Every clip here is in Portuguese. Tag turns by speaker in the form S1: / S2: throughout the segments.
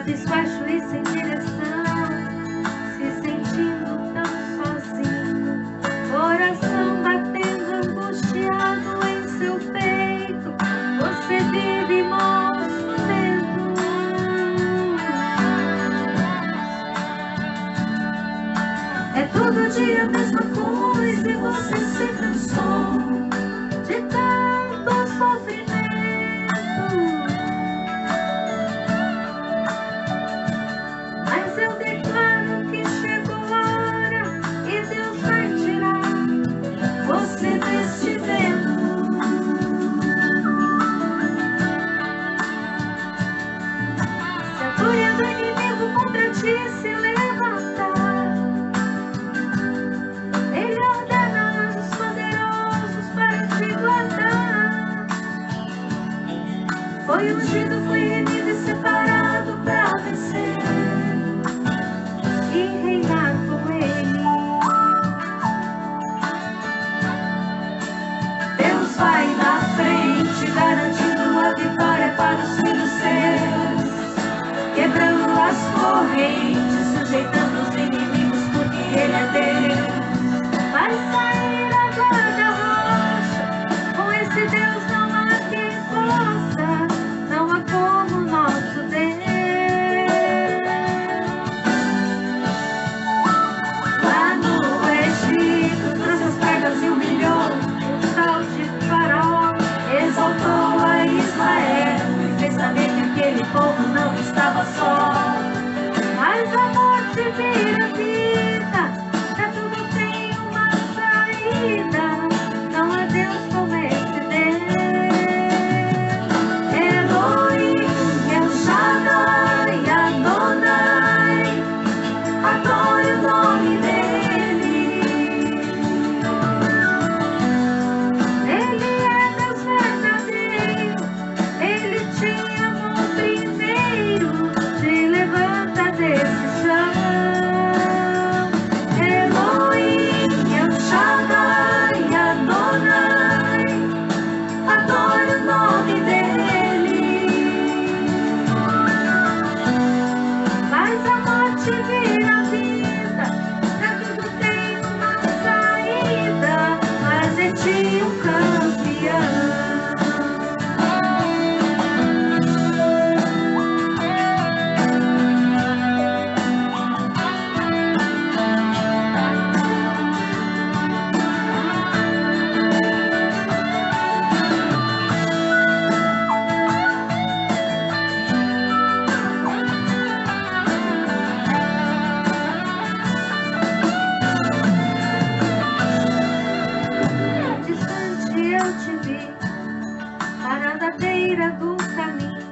S1: cabisbaixo e sem direção, se sentindo tão sozinho, coração batendo angustiado em seu peito, você vive monstro dentro. É todo dia a mesma coisa e você se cansou de tanto sofrimento. Mas eu declaro que chegou a hora e Deus vai tirar você deste vento. Se a fúria do inimigo contra ti se levantar, Ele ordena anjos poderosos para te guardar. Foi ungido, foi remido e separado para vencer e reinar com Ele. Deus vai na frente, garantindo a vitória para os filhos seus, quebrando as correntes, sujeitando os inimigos, porque Ele é Deus. Vai sair a guarda-rocha, com esse Deus não há quem possa, não há como nosso Deus. Lá no Egito trouxe as pragas e humilhou o tal de Faraó, exaltou a Israel e fez saber que aquele povo não estava só. Mas a morte vira vida, pra tudo tem uma saída, não há Deus como esse Deus. Elohim, El Shaddai, Adonai, adore o nome dele. Ele é Deus verdadeiro, Ele te amou primeiro, te levanta desse chão. Elohim, El Shaddai, Adonai, adore o nome dele. Mas a morte vira vida, pra tudo tem uma saída, mas é ti um campeão. Distante eu te vi, parado à beira do caminho,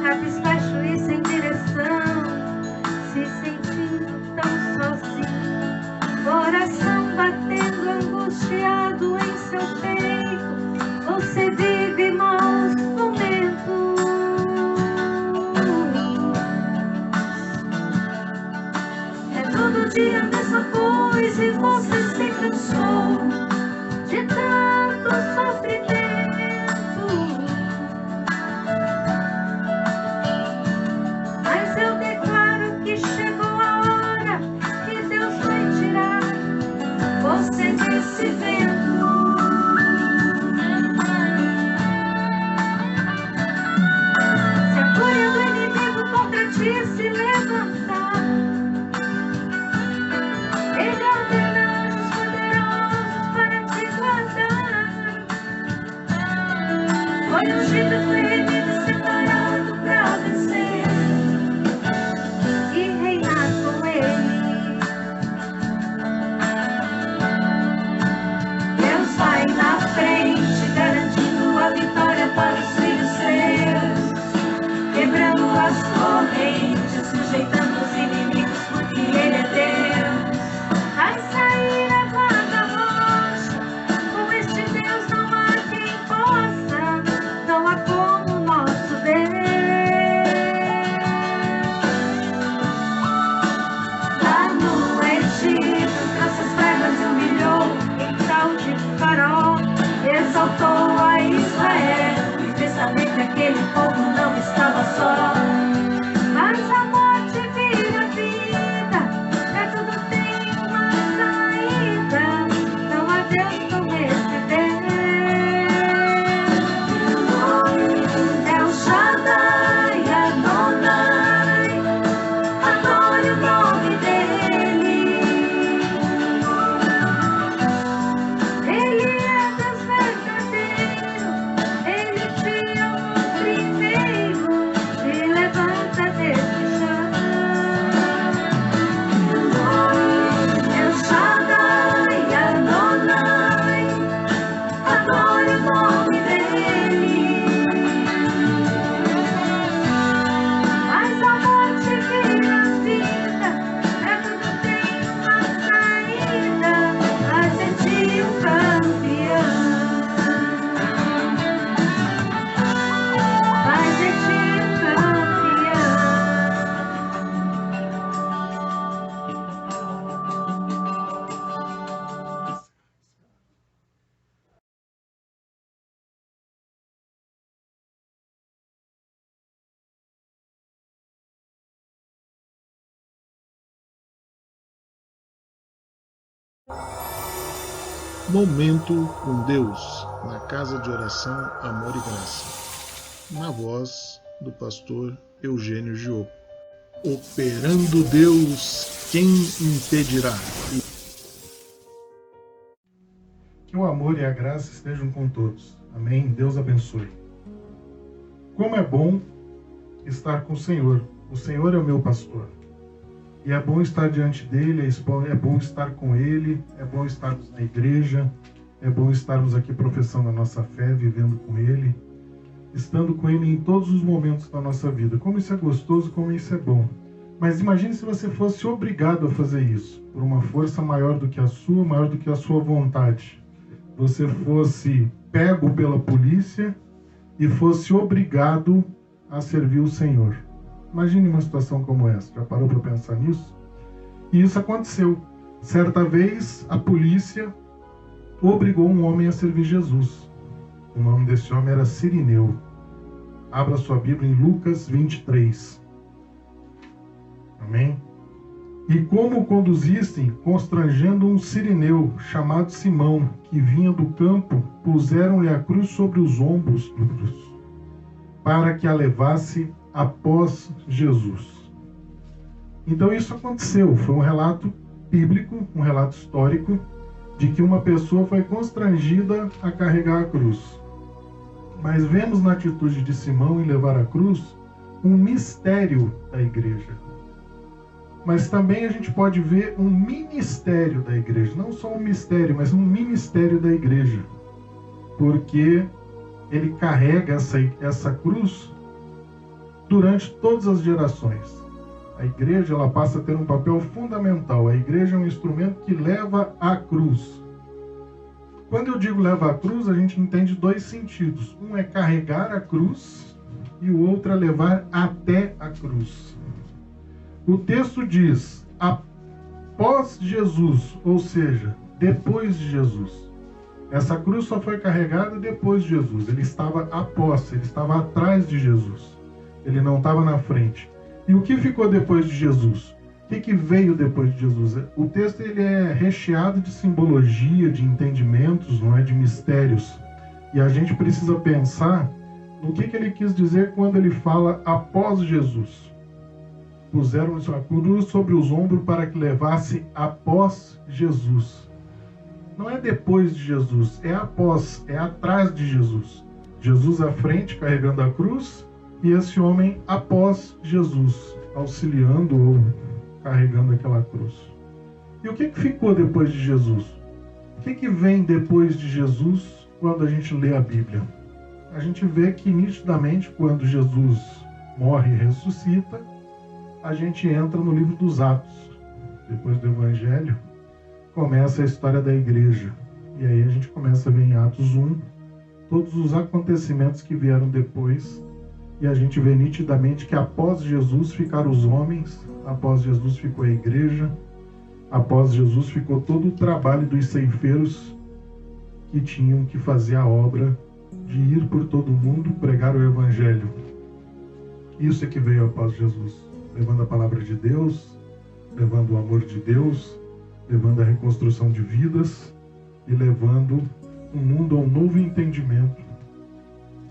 S1: cabisbaixo e sem direção, se sentindo tão sozinho, coração batendo angustiado em seu peito, você vive maus momentos. É todo dia a mesma coisa e você se cansou de tanto sofrimento. Mas eu declaro que chegou a hora que Deus vai tirar você desse vento. Se a fúria do inimigo contra ti se levantar, Ele ordena anjos poderosos para te guardar. Foi ungido, foi remido e separado para vencer e reinar com Ele. Deus vai na frente, garantindo a vitória para os filhos seus, quebrando as correntes, sujeitando os inimigos, porque Ele é Deus. Vai sair a guarda-rocha, com este Deus não há quem possa, não há como nosso Deus. Lá no Egito trouxe as pragas e humilhou em tal de Faraó, exaltou a Israel e fez saber que aquele povo não estava só.
S2: Momento com Deus, na Casa de Oração Amor e Graça, na voz do pastor Eugênio Giopo. Operando Deus, quem impedirá?
S3: Que o amor e a graça estejam com todos. Amém? Deus abençoe. Como é bom estar com o Senhor. O Senhor é o meu pastor. E é bom estar diante dele, é bom estar com ele, é bom estarmos na igreja, é bom estarmos aqui professando a nossa fé, vivendo com ele, estando com ele em todos os momentos da nossa vida. Como isso é gostoso, como isso é bom. Mas imagine se você fosse obrigado a fazer isso, por uma força maior do que a sua, maior do que a sua vontade. Você fosse pego pela polícia e fosse obrigado a servir o Senhor. Imagine uma situação como essa. Já parou para pensar nisso? E isso aconteceu. Certa vez, a polícia obrigou um homem a servir Jesus. O nome desse homem era Cirineu. Abra sua Bíblia em Lucas 23. Amém? E como o conduzissem, constrangendo um Cirineu, chamado Simão, que vinha do campo, puseram-lhe a cruz sobre os ombros, para que a levasse após Jesus. Então isso aconteceu, foi um relato bíblico, um relato histórico, de que uma pessoa foi constrangida a carregar a cruz. Mas vemos na atitude de Simão em levar a cruz um mistério da igreja. Mas também a gente pode ver um ministério da igreja, não só um mistério, mas um ministério da igreja, porque ele carrega essa cruz durante todas as gerações. A igreja ela passa a ter um papel fundamental. A igreja é um instrumento que leva a cruz. Quando eu digo leva a cruz, a gente entende dois sentidos. Um é carregar a cruz e o outro é levar até a cruz. O texto diz, após Jesus, ou seja, depois de Jesus. Essa cruz só foi carregada depois de Jesus. Ele estava após, ele estava atrás de Jesus. Ele não estava na frente. E o que ficou depois de Jesus? O que veio depois de Jesus? O texto ele é recheado de simbologia, de entendimentos, não é, de mistérios. E a gente precisa pensar no que ele quis dizer quando ele fala após Jesus. Puseram a cruz sobre os ombros para que levasse após Jesus. Não é depois de Jesus, é após, é atrás de Jesus. Jesus à frente carregando a cruz e esse homem após Jesus, auxiliando ou carregando aquela cruz. E o que ficou depois de Jesus? O que vem depois de Jesus quando a gente lê a Bíblia? A gente vê que nitidamente quando Jesus morre e ressuscita, a gente entra no livro dos Atos. Depois do Evangelho, começa a história da igreja. E aí a gente começa a ver em Atos 1 todos os acontecimentos que vieram depois. E a gente vê nitidamente que após Jesus ficaram os homens, após Jesus ficou a igreja, após Jesus ficou todo o trabalho dos ceifeiros que tinham que fazer a obra de ir por todo mundo pregar o Evangelho. Isso é que veio após Jesus, levando a palavra de Deus, levando o amor de Deus, levando a reconstrução de vidas e levando o mundo a um novo entendimento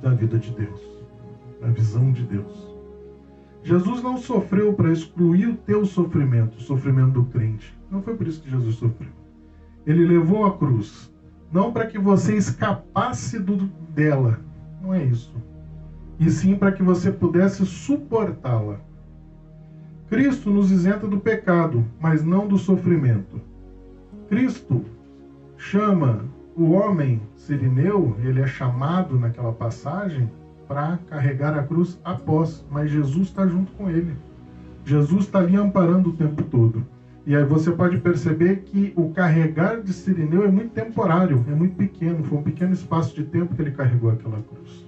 S3: da vida de Deus, da visão de Deus. Jesus não sofreu para excluir o teu sofrimento, o sofrimento do crente. Não foi por isso que Jesus sofreu. Ele levou a cruz, não para que você escapasse dela, não é isso. E sim para que você pudesse suportá-la. Cristo nos isenta do pecado, mas não do sofrimento. Cristo chama o homem Cirineu, ele é chamado naquela passagem para carregar a cruz após, mas Jesus está junto com ele. Jesus está ali amparando o tempo todo. E aí você pode perceber que o carregar de Cirineu é muito temporário, é muito pequeno, foi um pequeno espaço de tempo que ele carregou aquela cruz.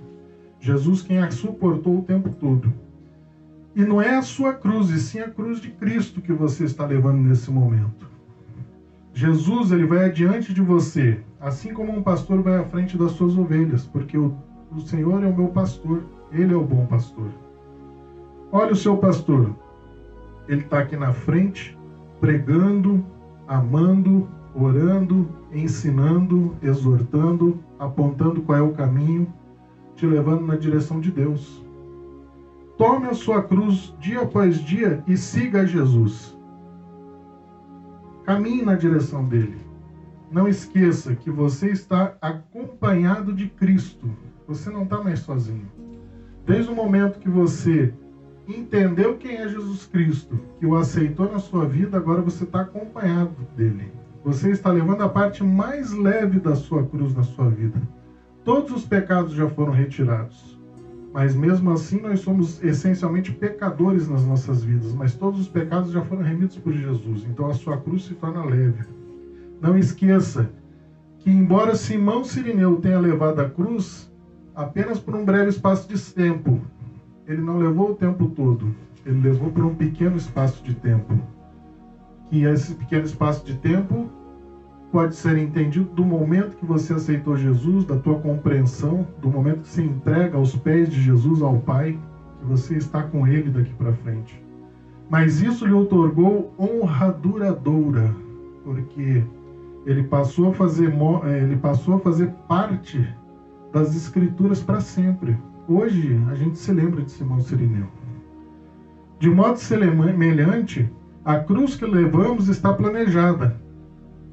S3: Jesus quem a suportou o tempo todo. E não é a sua cruz, e sim a cruz de Cristo que você está levando nesse momento. Jesus, ele vai adiante de você, assim como um pastor vai à frente das suas ovelhas, porque o Senhor é o meu pastor, ele é o bom pastor. Olha o seu pastor, ele está aqui na frente, pregando, amando, orando, ensinando, exortando, apontando qual é o caminho, te levando na direção de Deus. Tome a sua cruz dia após dia e siga a Jesus. Caminhe na direção dele. Não esqueça que você está acompanhado de Cristo. Você não está mais sozinho. Desde o momento que você entendeu quem é Jesus Cristo, que o aceitou na sua vida, agora você está acompanhado dele. Você está levando a parte mais leve da sua cruz na sua vida. Todos os pecados já foram retirados. Mas mesmo assim nós somos essencialmente pecadores nas nossas vidas. Mas todos os pecados já foram remidos por Jesus. Então a sua cruz se torna leve. Não esqueça que embora Simão Cirineu tenha levado a cruz apenas por um breve espaço de tempo, ele não levou o tempo todo. Ele levou por um pequeno espaço de tempo. E esse pequeno espaço de tempo pode ser entendido do momento que você aceitou Jesus, da tua compreensão, do momento que se entrega aos pés de Jesus, ao Pai, que você está com Ele daqui para frente. Mas isso lhe outorgou honra duradoura, porque ele passou a fazer parte das Escrituras para sempre. Hoje a gente se lembra de Simão Cirineu. De modo semelhante, a cruz que levamos está planejada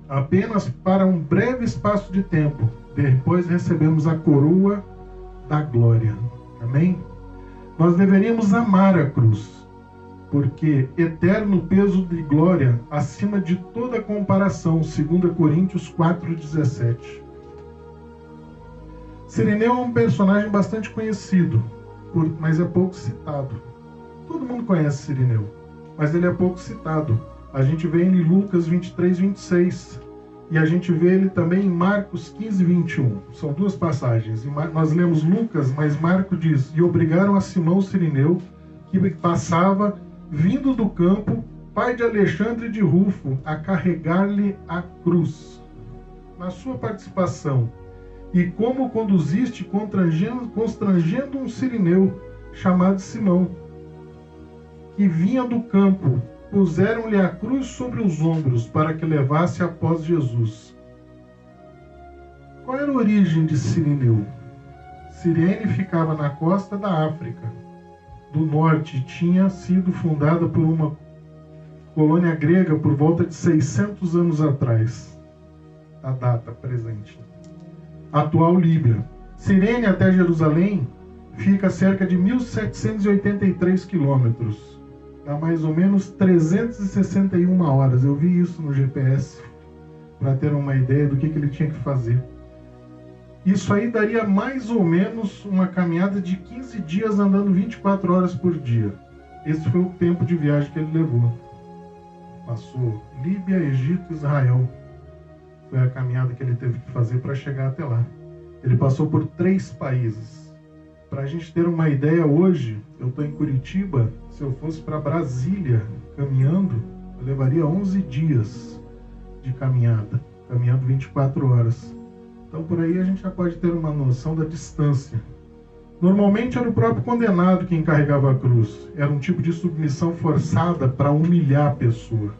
S3: apenas para um breve espaço de tempo. Depois recebemos a coroa da glória. Amém? Nós deveríamos amar a cruz, porque eterno peso de glória acima de toda comparação, 2 Coríntios 4,17. Cirineu é um personagem bastante conhecido, mas é pouco citado. Todo mundo conhece Cirineu, mas ele é pouco citado. A gente vê ele em Lucas 23, 26. E a gente vê ele também em Marcos 15, 21. São duas passagens. Nós lemos Lucas, mas Marcos diz: e obrigaram a Simão Cirineu, que passava, vindo do campo, pai de Alexandre de Rufo, a carregar-lhe a cruz. Na sua participação, e como conduziste constrangendo um Cirineu, chamado Simão, que vinha do campo, puseram-lhe a cruz sobre os ombros para que levasse após Jesus. Qual era a origem de Cirineu? Cirene ficava na costa da África do Norte. Tinha sido fundada por uma colônia grega por volta de 600 anos atrás, a data presente. Atual Líbia. Cirene até Jerusalém fica a cerca de 1.783 quilômetros. Dá mais ou menos 361 horas. Eu vi isso no GPS para ter uma ideia do que ele tinha que fazer. Isso aí daria mais ou menos uma caminhada de 15 dias andando 24 horas por dia. Esse foi o tempo de viagem que ele levou. Passou Líbia, Egito e Israel. Foi a caminhada que ele teve que fazer para chegar até lá. Ele passou por 3 países. Para a gente ter uma ideia, hoje eu estou em Curitiba. Se eu fosse para Brasília caminhando, eu levaria 11 dias de caminhada, caminhando 24 horas. Então por aí a gente já pode ter uma noção da distância. Normalmente era o próprio condenado quem carregava a cruz. Era um tipo de submissão forçada para humilhar a pessoa.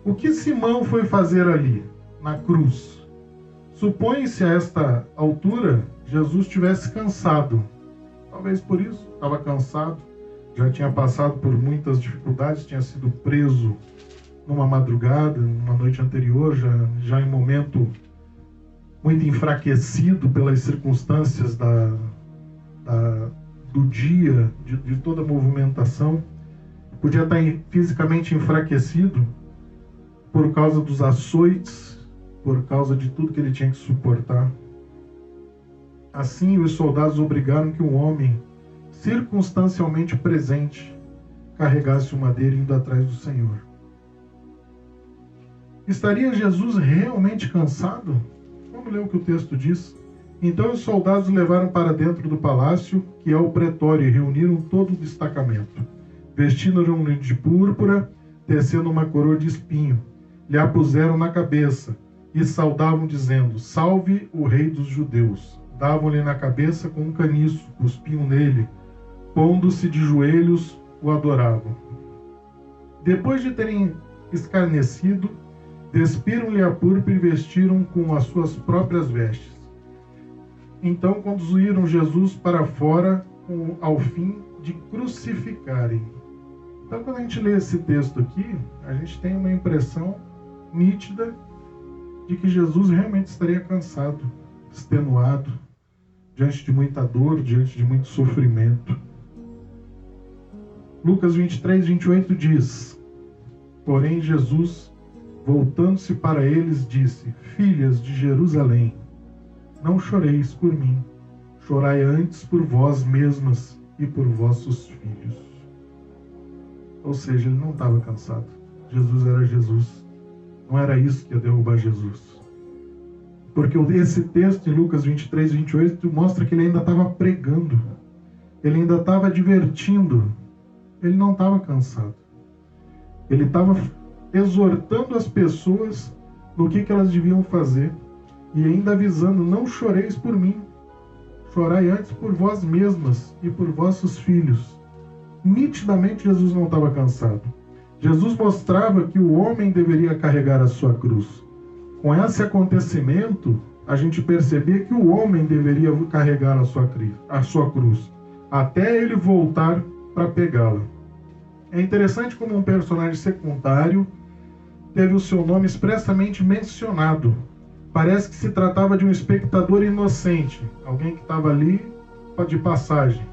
S3: O que Simão foi fazer ali, na cruz? Supõe-se a esta altura Jesus estivesse cansado. Talvez por isso, estava cansado. Já tinha passado por muitas dificuldades, tinha sido preso numa madrugada, numa noite anterior, já em momento muito enfraquecido pelas circunstâncias do dia, de toda a movimentação. Podia estar fisicamente enfraquecido por causa dos açoites, por causa de tudo que ele tinha que suportar. Assim, os soldados obrigaram que um homem circunstancialmente presente carregasse o madeiro indo atrás do Senhor. Estaria Jesus realmente cansado? Vamos ler o que o texto diz. Então os soldados o levaram para dentro do palácio, que é o pretório, e reuniram todo o destacamento. Vestiram-no de púrpura, tecendo uma coroa de espinho. Lhe a puseram na cabeça e saudavam, dizendo: Salve o rei dos judeus. Davam-lhe na cabeça com um caniço, cuspiam nele, pondo-se de joelhos, o adoravam. Depois de terem escarnecido Despiram-lhe a púrpura e vestiram com as suas próprias vestes. Então conduziram Jesus para fora ao fim de crucificarem. Então, quando a gente lê esse texto aqui, a gente tem uma impressão nítida de que Jesus realmente estaria cansado, extenuado, diante de muita dor, diante de muito sofrimento. Lucas 23, 28 diz: porém Jesus, voltando-se para eles, disse: filhas de Jerusalém, não choreis por mim, chorai antes por vós mesmas e por vossos filhos. Ou seja, ele não estava cansado. Jesus era Jesus. Não era isso que ia derrubar Jesus. Porque esse texto em Lucas 23, 28 mostra que ele ainda estava pregando. Ele ainda estava advertindo. Ele não estava cansado. Ele estava exortando as pessoas no que elas deviam fazer. E ainda avisando: não choreis por mim. Chorai antes por vós mesmas e por vossos filhos. Nitidamente Jesus não estava cansado. Jesus mostrava que o homem deveria carregar a sua cruz. Com esse acontecimento, a gente percebia que o homem deveria carregar a sua cruz, até ele voltar para pegá-la. É interessante como um personagem secundário teve o seu nome expressamente mencionado. Parece que se tratava de um espectador inocente, alguém que estava ali de passagem,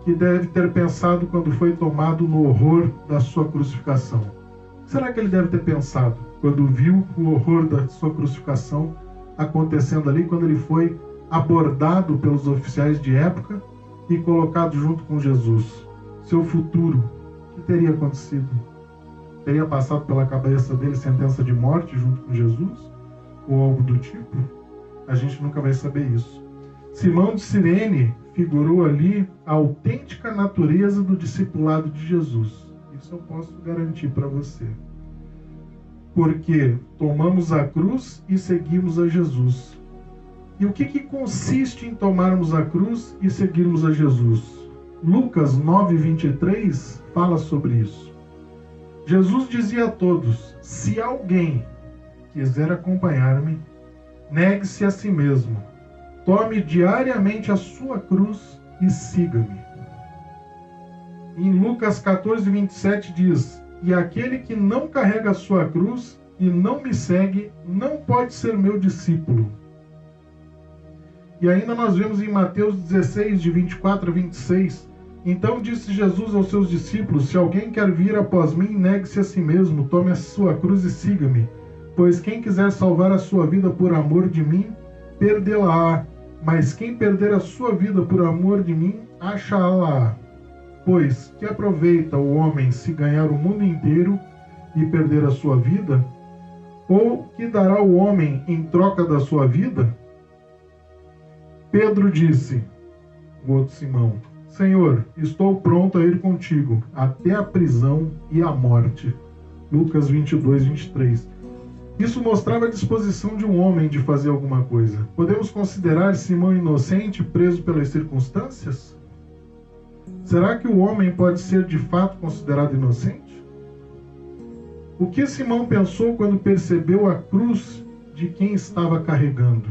S3: que deve ter pensado quando foi tomado no horror da sua crucificação. O que será que ele deve ter pensado quando viu o horror da sua crucificação acontecendo ali, quando ele foi abordado pelos oficiais de época e colocado junto com Jesus? Seu futuro, o que teria acontecido? Teria passado pela cabeça dele sentença de morte junto com Jesus? Ou algo do tipo? A gente nunca vai saber isso. Simão de Cirene figurou ali a autêntica natureza do discipulado de Jesus. Isso eu posso garantir para você. Porque tomamos a cruz e seguimos a Jesus. E o que consiste em tomarmos a cruz e seguirmos a Jesus? Lucas 9:23 fala sobre isso. Jesus dizia a todos: se alguém quiser acompanhar-me, negue-se a si mesmo. Tome diariamente a sua cruz e siga-me. Em Lucas 14:27 diz: e aquele que não carrega a sua cruz e não me segue, não pode ser meu discípulo. E ainda nós vemos em Mateus 16, de 24 a 26, então disse Jesus aos seus discípulos: se alguém quer vir após mim, negue-se a si mesmo, tome a sua cruz e siga-me. Pois quem quiser salvar a sua vida por amor de mim, perdê-la-á. Mas quem perder a sua vida por amor de mim, achá-la-á. Pois que aproveita o homem se ganhar o mundo inteiro e perder a sua vida? Ou que dará o homem em troca da sua vida? Pedro disse, o outro Simão: Senhor, estou pronto a ir contigo, até a prisão e a morte. Lucas 22, 23. Isso mostrava a disposição de um homem de fazer alguma coisa. Podemos considerar Simão inocente, preso pelas circunstâncias? Será que o homem pode ser de fato considerado inocente? O que Simão pensou quando percebeu a cruz de quem estava carregando?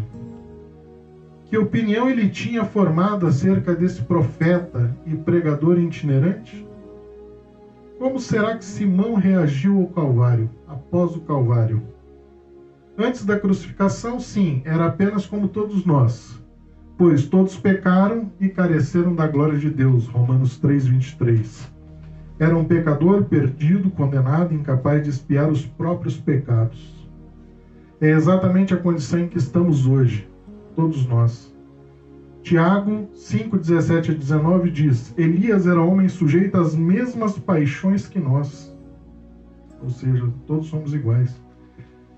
S3: Que opinião ele tinha formado acerca desse profeta e pregador itinerante? Como será que Simão reagiu ao Calvário, após o Calvário? Antes da crucificação, sim, era apenas como todos nós, pois todos pecaram e careceram da glória de Deus. Romanos 3:23. Era um pecador perdido, condenado, incapaz de expiar os próprios pecados. É exatamente a condição em que estamos hoje, todos nós. Tiago 5:17 a 19 diz: Elias era homem sujeito às mesmas paixões que nós. Ou seja, todos somos iguais.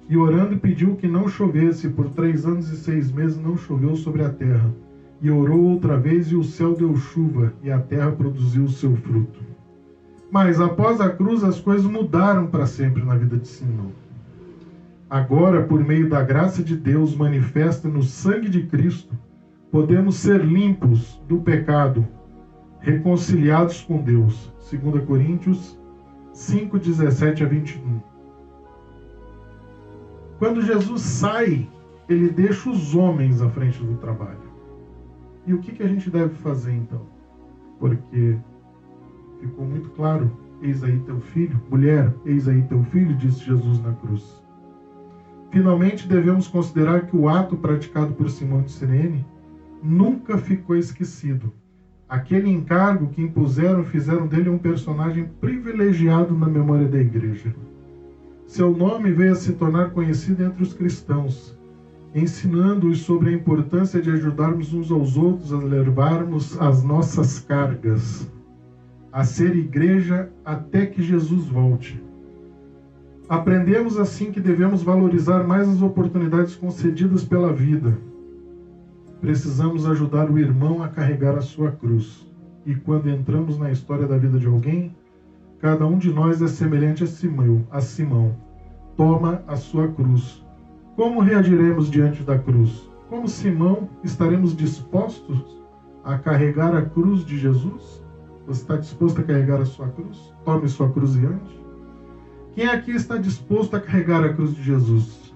S3: E orando pediu que não chovesse, por 3 anos e 6 meses não choveu sobre a terra. E orou outra vez, e o céu deu chuva, e a terra produziu o seu fruto. Mas após a cruz, as coisas mudaram para sempre na vida de Simão. Agora, por meio da graça de Deus manifesta no sangue de Cristo, podemos ser limpos do pecado, reconciliados com Deus. 2 Coríntios 5:17 a 21. Quando Jesus sai, ele deixa os homens à frente do trabalho. E o que a gente deve fazer então? Porque ficou muito claro, eis aí teu filho, mulher, eis aí teu filho, disse Jesus na cruz. Finalmente devemos considerar que o ato praticado por Simão de Cirene nunca ficou esquecido. Aquele encargo que impuseram fizeram dele um personagem privilegiado na memória da igreja. Seu nome veio a se tornar conhecido entre os cristãos, ensinando-os sobre a importância de ajudarmos uns aos outros a levarmos as nossas cargas, a ser igreja até que Jesus volte. Aprendemos assim que devemos valorizar mais as oportunidades concedidas pela vida. Precisamos ajudar o irmão a carregar a sua cruz. E quando entramos na história da vida de alguém, cada um de nós é semelhante a Simão. Toma a sua cruz. Como reagiremos diante da cruz? Como Simão, estaremos dispostos a carregar a cruz de Jesus? Você está disposto a carregar a sua cruz? Tome sua cruz e ande. Quem aqui está disposto a carregar a cruz de Jesus?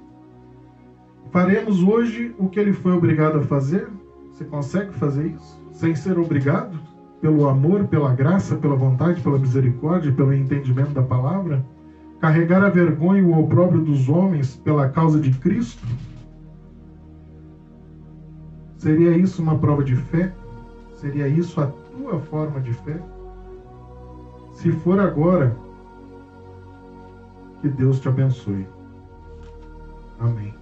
S3: Faremos hoje o que ele foi obrigado a fazer? Você consegue fazer isso? Sem ser obrigado? Pelo amor, pela graça, pela vontade, pela misericórdia, pelo entendimento da palavra? Carregar a vergonha e o opróbrio dos homens pela causa de Cristo? Seria isso uma prova de fé? Seria isso a tua forma de fé? Se for agora, que Deus te abençoe. Amém.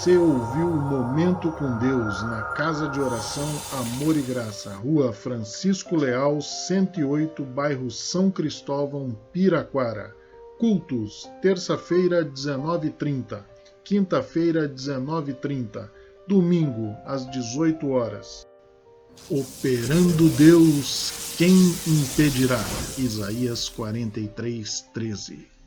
S2: Você ouviu o Momento com Deus na Casa de Oração Amor e Graça, Rua Francisco Leal, 108, bairro São Cristóvão, Piraquara. Cultos, terça-feira, 19h30, quinta-feira, 19h30, domingo, às 18 horas. Operando Deus, quem impedirá? Isaías 43:13.